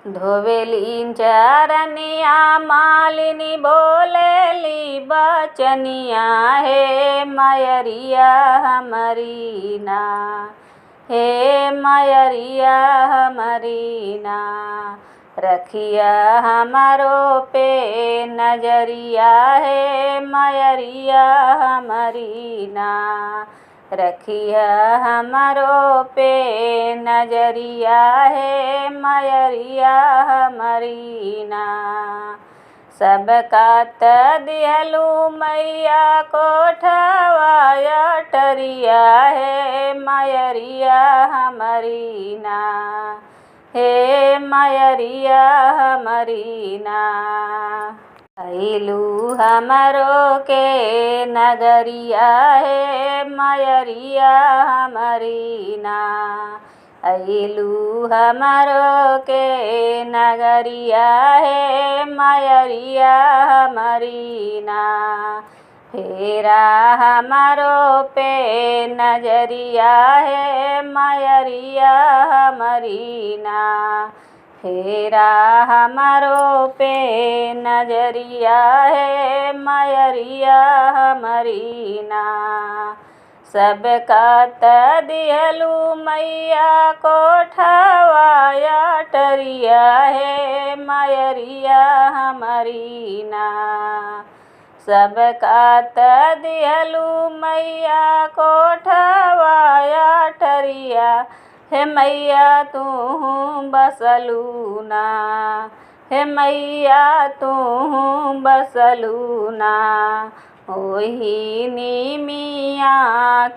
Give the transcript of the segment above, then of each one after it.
धोवेली चरनिया मालिनी बोलेली बचनिया हे मयरिया हमारी ना, हे मयरिया हमारी ना। रखिया हमारो पे नजरिया है मयरिया हमारी ना, रखिया हमारो पे नजरिया है मयरिया हमारी ना। सबका दिहलू मैया कोठवाया टरिया है मयरिया हमारी ना, हे मयरिया हमारी ना। अइलू हमारो के नगरिया है मयरिया हमारी ना, अइलू हमारो के नगरिया है मयरिया हमारी ना। फेरा हमारो पे नजरिया है मयरिया हमारी ना, फेरा हमारो पे नजरिया है मयरिया हमारी ना। सबका दिहलू मैया कोठवाया टरिया है मयरिया हमारी ना। सबका दिहलू मैया कोठवाया टरिया हे मैया तू बसलू ना, हे मैया तू बसलू ना। ओही नीमिया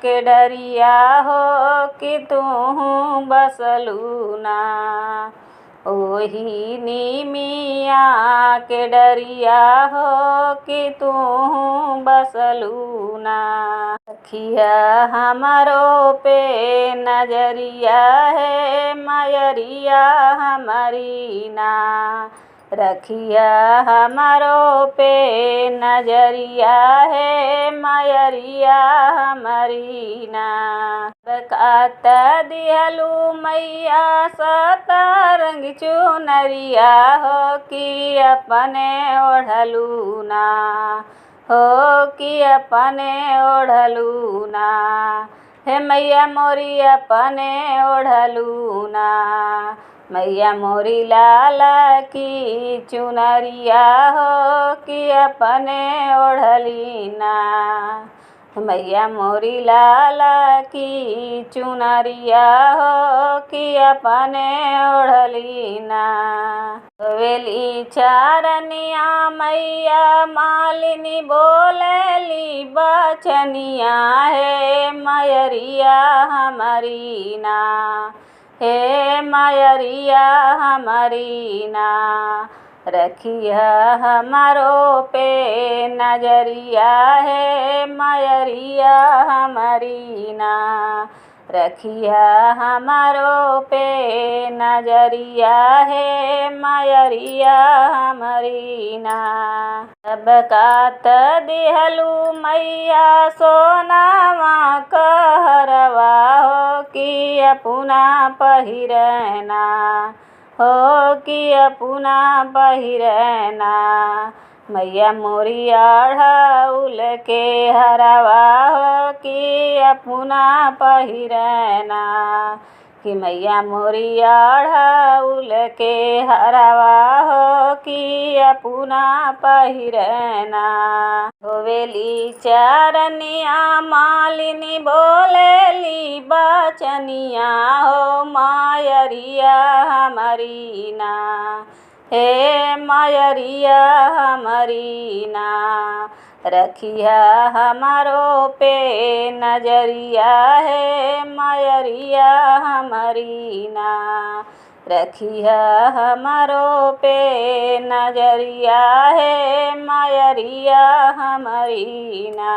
के डरिया हो कि तू बसलू ना, ओही नीमिया के डरिया हो कि तू बसलू ना। रखिया हमारो पे नजरिया है मयरिया हमारी ना, रखिया हमारो पे नजरिया है मयरिया हमारी ना। सबका दिहलू मैया सतरंग चुनरिया हो कि अपने ओढ़लू ना, हो कि अपने ओढ़लू ना। हे मैया मोरी अपने ओढ़लू ना, मैया मोरी लाला की चुनरिया हो कि अपने ओढ़ली ना, मैया मोरी लाला की चुनरिया हो कि अपने ओढ़ली ना। धोवेली चरनिया मैया मालिनी बोलेली बचनिया है मयरिया हमारी ना, हे मयरिया हमारी ना। रखिया हमारो पे नजरिया है मयरिया हमारी ना, रखिया हमारो पे नजरिया है मयरिया हमारी ना। सबका दिहलू मैया सोनावा कहरवा हो कि अपना पहिरना, हो कि अपना पहिरना। मैया मोरी अढ़उल के हरवा हो कि अपना पहिरना, कि मैया मोरी अढ़उल के हरवा हो कि अपना पहिरना। धोवेली चरनिया मालिनी बोलेली बचनिया हो मयरिया हमारी ना, हे मयरिया हमारी ना। रखिया हमारो पे नजरिया है मयरिया हमारी ना, रखिया हमारो पे नजरिया है मयरिया हमारी ना।